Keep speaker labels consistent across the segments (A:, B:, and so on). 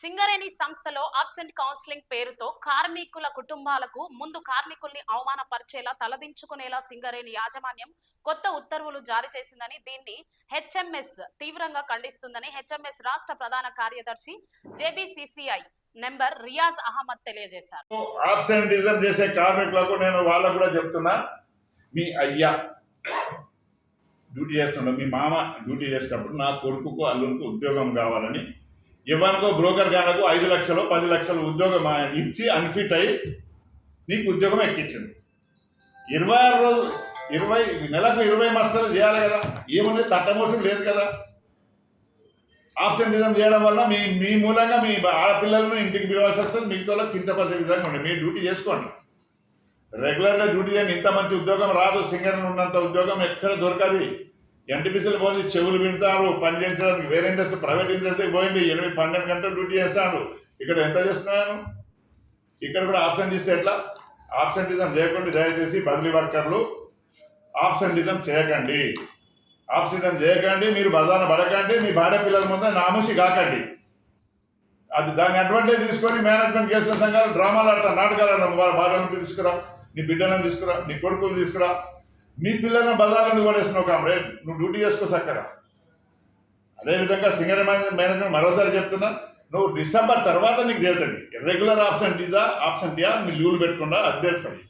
A: సింగరేణి సంస్థలో absent counselling పేరుతో కార్మికుల కుటుంబాలకు ముందు కార్మికుల్ని అవమానపరిచేలా తలదించుకునేలా సింగరేణి యాజమాన్యం కొత్త ఉత్తర్వులు జారీ చేసిందని దీన్ని హెచ్ఎంఎస్ తీవ్రంగా ఖండిస్తుందని హెచ్ఎంఎస్ రాష్ట్ర ప్రధాన కార్యదర్శి జేబీసీసీఐ నెంబర్ రియాజ్ అహ్మద్ తెలియజేశారు.
B: ఆబ్సెంటిజం చేసే కార్మికులకు నేను వాళ్ళకు కూడా చెప్తున్నా, మీ అయ్యా డ్యూటీ చేస్తున్నా, మీ మామ డ్యూటీ చేసినప్పుడు నా కొడుకుకు అల్లునికి ఉద్యోగం కావాలని ఇవ్వనుకో బ్రోకర్ గానకు 5 లక్షలు 10 లక్షలు ఉద్యోగం ఇచ్చి అన్ఫిట్ అయ్యి నీకు ఉద్యోగం ఎక్కించింది. 26 రోజులు 20 నెలకు 20 మస్తలు చేయాలి కదా, ఏముంది తట్టమోసం లేదు కదా. ఆబ్సెంటిజం చేయడం వల్ల మీ మూలంగా మీ ఆడపిల్లలను ఇంటికి పిలవాల్సి వస్తుంది, మిగతా కించపరిచే విధంగా ఉండి మీరు డ్యూటీ చేసుకోండి. రెగ్యులర్గా డ్యూటీ చేయండి. ఇంత మంచి ఉద్యోగం రాదు, సింగర్ ఉన్నంత ఉద్యోగం ఎక్కడ దొరకదు. ఎన్టీపీసీలు పోయి చెవులు వింటారు పని చేయించడానికి. వేరే ఇండస్ట్రీ ప్రైవేట్ ఇండస్ట్రీకి పోయింది 8-12 గంటలు డ్యూటీ చేస్తాను. ఇక్కడ ఎంత చేస్తున్నాను, ఇక్కడ కూడా ఆబ్సెంట్ ఇస్తే ఎట్లా? ఆబ్సెంటిజం చేయకండి దయచేసి. బదిలీ వర్కర్లు ఆబ్సెంటిజం చేయకండి, ఆబ్సెంటిజం చేయకండి. మీరు బజార్న పడకండి, మీ భార్య పిల్లల ముందు నామూసి కాకండి. అది దాన్ని అడ్వాంటేజ్ తీసుకొని మేనేజ్మెంట్ చేసిన సంఘాలు డ్రామాలు ఆడతారు, నాటకాలు ఆడతాం. వాళ్ళ భార్యలను తీసుకురా, నీ బిడ్డలను తీసుకురా, నీ కొడుకులు తీసుకురా, మీ పిల్లలను బజార్లను పడేస్తున్నావు కామ్రేడ్, నువ్వు డ్యూటీ చేసుకోవచ్చు అక్కడ. అదేవిధంగా సింగర్ మేనేజ్మెంట్ మరోసారి చెప్తున్నా, నువ్వు డిసెంబర్ తర్వాత నీకు చేరుతుంది. రెగ్యులర్ ఆబ్సెంటియా మీ లీవ్లు పెట్టకుండా అద్దెస్తుంది.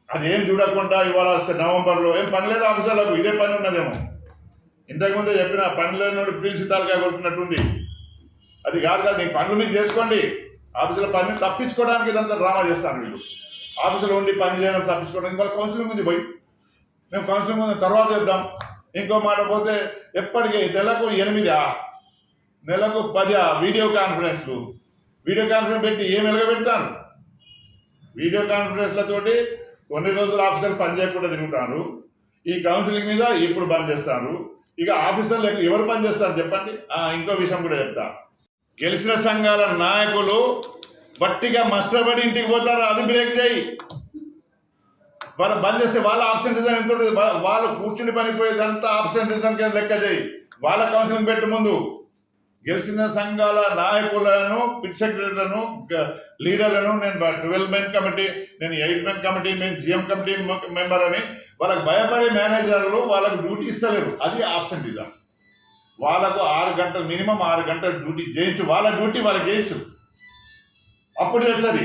B: అది ఏం చూడకుండా ఇవాళ నవంబర్లో ఏం పని లేదు ఆఫీసర్లకు, ఇదే పని ఉన్నదేమో. ఇంతకుముందే చెప్పిన పని లేని పిలిచి తాలుగా కొట్టినట్టుంది. అది కాదు కదా, నీ పనులు మీకు చేసుకోండి. ఆఫీసులో పని తప్పించుకోవడానికి ఇదంతా డ్రామా చేస్తాను వీళ్ళు. ఆఫీసులో ఉండి పని చేయడం తప్పించుకోవడానికి వాళ్ళ కౌన్సిలింగ్ ఉంది పోయి, మేము కౌన్సిలింగ్ ముందు తర్వాత చేద్దాం. ఇంకో మాట పోతే ఎప్పటికీ నెలకు 8, నెలకు 10 వీడియో కాన్ఫరెన్స్లు. వీడియో కాన్ఫరెన్స్ పెట్టి ఏం వెలగబెడతాను? వీడియో కాన్ఫరెన్స్లతోటి కొన్ని రోజులు ఆఫీసర్లు పని చేయకుండా తిరుగుతారు. ఈ కౌన్సిలింగ్ మీద ఇప్పుడు బంద్ చేస్తారు. ఇక ఆఫీసర్లు ఎవరు పని చేస్తారు చెప్పండి? ఇంకో విషయం కూడా చెప్తా. గెలిచిన సంఘాల నాయకులు వట్టిగా మస్టర్బడి ఇంటికి పోతారు, అది బ్రేక్ చేయి. వాళ్ళు బంద్ చేస్తే వాళ్ళ ఆబ్సెంటిజం ఎంత ఉంటుంది? వాళ్ళు కూర్చుని పనిపోయేదంతా ఆబ్సెంటిజం కింద లెక్క చేయి. వాళ్ళ కౌన్సిలింగ్ పెట్టు ముందు. గెలిచిన సంఘాల నాయకులను, పిట్ సెక్రటరీలను, లీడర్లను నేను 12 మెన్ కమిటీ, నేను 8 మెన్ కమిటీ, నేను జిఎం కమిటీ మెంబర్ అని వాళ్ళకు భయపడే మేనేజర్లు వాళ్ళకు డ్యూటీ ఇస్తలేరు. అది ఆబ్సెంటిజం. వాళ్ళకు 6 గంటలు మినిమం 6 గంటలు డ్యూటీ చేయించు. వాళ్ళ డ్యూటీ వాళ్ళకి చేయించు, అప్పుడు చేస్తుంది.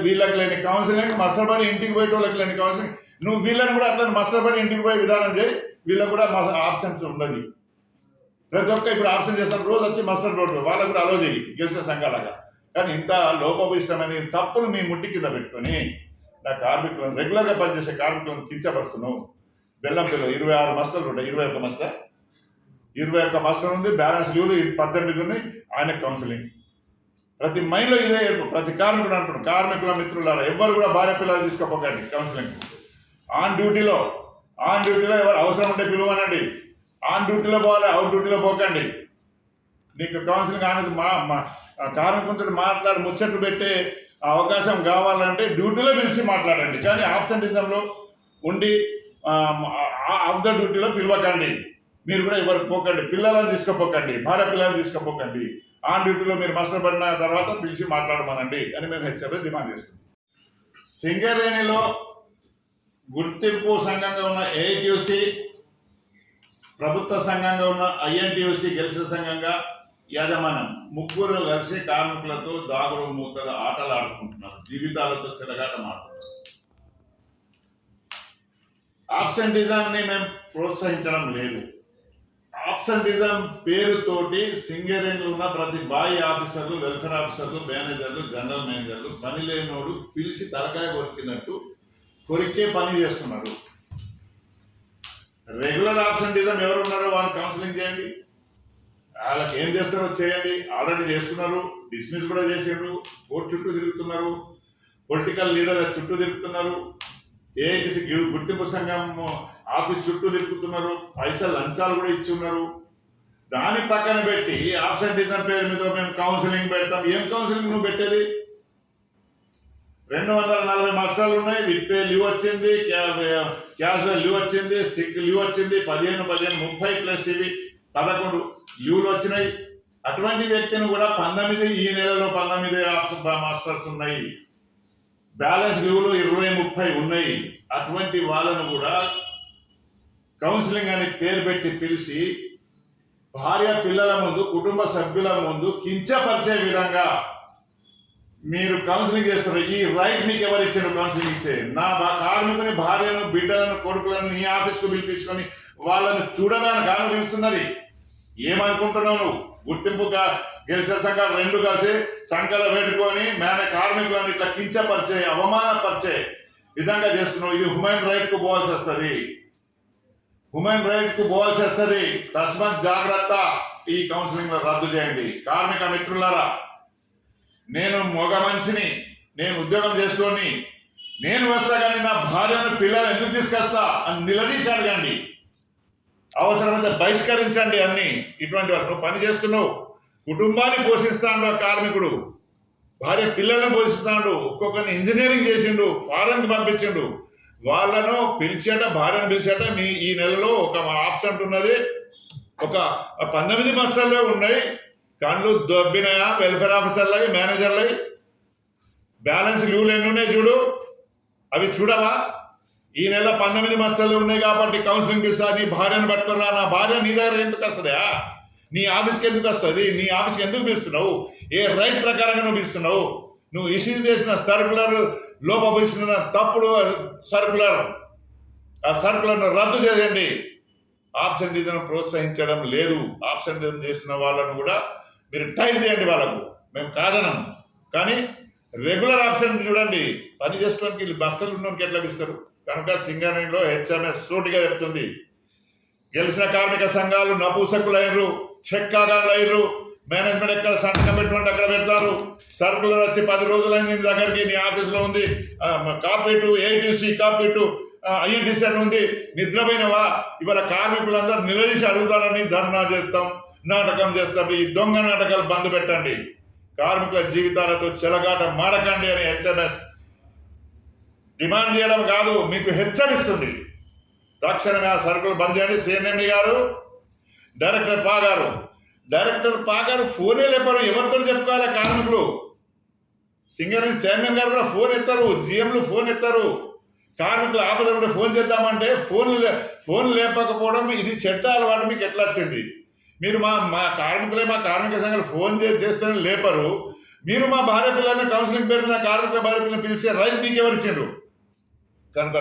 B: వీళ్ళకి లేని కౌన్సిలింగ్, మస్టర్బడి ఇంటికి పోయే వాళ్ళకి లేని కౌన్సిలింగ్. నువ్వు వీళ్ళని కూడా అట్లా మస్టర్బడి ఇంటికి పోయే విధానం చేయి. వీళ్ళకి కూడా ఆబ్సెన్స్ ఉండదు. ప్రతి ఒక్క ఇప్పుడు ఆబ్సెంట్ చేస్తాను, రోజు వచ్చి మస్టర్ రోడ్డు వాళ్ళకు కూడా అలో చేయి గెలిచిన సంఘాలుగా. కానీ ఇంత లోపభూయిష్టమైన తప్పులు మీ ముట్టి కింద పెట్టుకొని నా కార్మికులను, రెగ్యులర్గా పనిచేసే కార్మికులను కించపరుస్తున్నావు. బెల్లం పిల్లలు 26 మస్టర్లు ఉంటాయి, 21 మస్టర్, 21 మస్టర్ ఉంది. బ్యాలెన్స్ లీవ్లు 18 ఉన్నాయి. ఆయన కౌన్సిలింగ్ ప్రతి మైండ్లో ఇదే. ప్రతి కార్మికుడు అంటున్నాడు, కార్మికుల మిత్రులారా ఎవ్వరు కూడా భార్య పిల్లలు తీసుకోపోకండి కౌన్సిలింగ్. ఆన్ డ్యూటీలో ఎవరు అవసరం ఉంటే పిలువనండి. ఆన్ డ్యూటీలో పోవాలి, అవుట్ డ్యూటీలో పోకండి. నీకు కౌన్సిలింగ్ అనేది కార్మికులతో మాట్లాడి ముచ్చట్లు పెట్టే అవకాశం కావాలంటే డ్యూటీలో పిలిచి మాట్లాడండి. కానీ ఆబ్సెంటిజంలో ఉండి ఆఫ్ ద డ్యూటీలో పిలవకండి. మీరు కూడా ఎవరు పోకండి, పిల్లలను తీసుకుపోకండి, భార్య పిల్లలను తీసుకుపోకండి. ఆన్ డ్యూటీలో మీరు మస్టర్ పడిన తర్వాత పిలిచి మాట్లాడమనండి అని మేము హెచ్చరిక డిమాండ్ చేస్తున్నాం. సింగరేణిలో గుర్తింపు సంఘంగా ఉన్న ఏఐటీయూసీ, ప్రభుత్వ సంఘంగా ఉన్న ఐఎన్టీయూసీ, గెలిచిన సంఘంగా యాజమాన్యం ముగ్గురు కలిసి కార్మికులతో దాగుడు మూతల ఆటలు ఆడుకుంటున్నారు, జీవితాలతో చెలగాటమాడుతున్నారు. ఆబ్సెంటిజాన్ని మేము ప్రోత్సహించడం లేదు. ఆబ్సెంటిజం పేరుతోటి సింగరేణిలో ఉన్న ప్రతి బాయి ఆఫీసర్లు, వెల్ఫేర్ ఆఫీసర్లు, మేనేజర్లు, జనరల్ మేనేజర్లు పని లేనోడు పిలిచి తలకాయ కొరికినట్టు కొరికే పని చేస్తున్నారు. రెగ్యులర్ ఆబ్సెంటిజం ఎవరు ఉన్నారో వాళ్ళని కౌన్సిలింగ్ చేయండి. వాళ్ళకి ఏం చేస్తారో చేయండి. ఆల్రెడీ చేస్తున్నారు, డిస్మిస్ కూడా చేసారు, కోర్టు చుట్టూ తిరుగుతున్నారు, పొలిటికల్ లీడర్ల చుట్టూ తిరుగుతున్నారు, ఏఐటీసీ గుర్తింపు సంఘం ఆఫీస్ చుట్టూ తిరుగుతున్నారు, పైసలు లంచాలు కూడా ఇచ్చి ఉన్నారు. దాని పక్కన పెట్టి ఆబ్సెంటిజం పేరు మీద మేము కౌన్సిలింగ్ పెడతాం. ఏం కౌన్సిలింగ్ నువ్వు పెట్టేది? 240 మస్టర్లు ఉన్నాయి, విత్ పే లీవ్ వచ్చింది, క్యాజువల్ లీవ్ వచ్చింది, సిక్ లీవ్ వచ్చింది, 15 30 ప్లస్ ఇవి 11 లీవ్లు వచ్చినాయి. అటువంటి వ్యక్తిని కూడా 19 ఈ నెలలో 19 మాస్టర్స్ ఉన్నాయి, బ్యాలెన్స్ లీవ్లు 20-30 ఉన్నాయి. అటువంటి వాళ్ళను కూడా కౌన్సిలింగ్ అని పేరు పెట్టి పిలిచి భార్య పిల్లల ముందు కుటుంబ సభ్యుల ముందు కించపరిచే విధంగా మీరు కౌన్సిలింగ్ చేస్తారు. ఈ రైట్ మీకు ఎవరు ఇచ్చారు కౌన్సిలింగ్ ఇచ్చే? నా కార్మికుని భార్యను బిడ్డలను కొడుకులను నీ ఆఫీస్కు పిలిపించుకొని వాళ్ళను చూడడానికి అనుమతిస్తున్నది. ఏమనుకుంటున్నావు నువ్వు? గుర్తింపుగా గెలిచిన సంఘాలు 2 కలిసి సంఖ్యలో పెట్టుకొని కార్మికులను ఇట్లా కించపరిచే అవమానపరిచే విధంగా చేస్తున్నావు. ఇది హ్యూమన్ రైట్ కు పోవాల్సి వస్తుంది, హ్యూమన్ రైట్ కు పోవాల్సి వస్తుంది. తస్మాత్ జాగ్రత్త. ఈ కౌన్సిలింగ్ రద్దు చేయండి. కార్మిక మిత్రులారా, నేను మగ మనిషిని, నేను ఉద్యోగం చేసుకొని నేను వస్తా కానీ నా భార్యను పిల్లలు ఎందుకు తీసుకొస్తా అని నిలదీసి అడగండి. అవసరమైతే బహిష్కరించండి. అన్ని ఇటువంటి వాళ్ళు నువ్వు పని చేస్తున్నావు, కుటుంబాన్ని పోషిస్తాడు కార్మికుడు, భార్య పిల్లల్ని పోషిస్తాడు, ఒక్కొక్కరిని ఇంజనీరింగ్ చేసిండు, ఫారెన్కి పంపించిండు. వాళ్ళను పిలిచేట, భార్యను పిలిచేట ఈ నెలలో ఒక ఆప్షన్ ఉన్నది. ఒక 19 మస్టర్లే ఉన్నాయి. కళ్ళు దొబ్బినాయా వెల్ఫేర్ ఆఫీసర్లవి, మేనేజర్లవి. బ్యాలెన్స్ లీవ్లు ఎన్ని ఉన్నాయి చూడు, అవి చూడవా? ఈ నెల 19 మస్తలు ఉన్నాయి కాబట్టి కౌన్సిలింగ్ ఇస్తా. నీ భార్యను పట్టుకున్నా, నా భార్య నీ దగ్గర ఎందుకు వస్తుందా? నీ ఆఫీస్కి ఎందుకు వస్తుంది? నీ ఆఫీస్కి ఎందుకు పిలుస్తున్నావు? ఏ రైట్ ప్రకారంగా నువ్వు పిలుస్తున్నావు? నువ్వు ఇష్యూ చేసిన సర్కులర్ లోపభూయిస్తున్న తప్పుడు సర్కులర్, ఆ సర్కులర్ను రద్దు చేయండి. ఆబ్సెంటిజం ప్రోత్సహించడం లేదు. ఆబ్సెంటిజం చేసిన వాళ్ళను కూడా మీరు టైం చేయండి. వాళ్ళకు మేము కాదనం, కానీ రెగ్యులర్ ఆబ్సెంట్ చూడండి. పని చేసుకోవడానికి బస్తలు ఉన్నోనికి ఎట్లా ఇస్తారు? కనుక సింగరేణిలో హెచ్ఎంఎస్ సూటిగా చెప్తుంది, గెలిచిన కార్మిక సంఘాలు నపూసకులైనరు, చెక్కాగాళ్ళైనరు. మేనేజ్మెంట్ ఎక్కడ సంతకం పెట్టుకుంటే అక్కడ పెడతారు. సర్కులర్ వచ్చి 10 రోజులైంది నీ దగ్గరికి, నీ ఆఫీస్లో ఉంది, copy to ATC, copy to INTUC అని ఉంది. నిద్రపోయినవా? ఇవాళ కార్మికులందరూ నిలదీసి అడుగుతారని ధర్నా చేస్తాం, నాటకం చేస్తాం. ఈ దొంగ నాటకాలు బంద్ పెట్టండి. కార్మికుల జీవితాలతో చెలగాట మాడకండి అని హెచ్ఎంఎస్ డిమాండ్ చేయడం కాదు, మీకు హెచ్చరిస్తుంది. తక్షణమే ఆ సరుకులు బంద్ చేయండి. సిఎన్ఎండి గారు, డైరెక్టర్ పా గారు ఫోనే లేపారు. ఎవరితో చెప్పుకోవాలి? కార్మికులు. సింగరేణి చైర్మన్ గారు కూడా ఫోన్ ఎత్తారు, జిఎంలు ఫోన్ ఎత్తారు. కార్మికులు ఆపద ఉంటే ఫోన్ చేద్దామంటే ఫోన్ లేపకపోవడం ఇది చెడ్డ అలవాటు మీకు ఎట్లా వచ్చింది? మీరు మా కార్మికులే, మా కార్మిక సంఘాలు ఫోన్ చేస్తేనే లేపరు. మీరు మా భార్య పిల్లల్ని కౌన్సిలింగ్ పేరు మీద కార్మికుల భార్య పిల్లల్ని పిలిచే రైట్ మీకు ఎవరు ఇచ్చిండ్రు? కనుక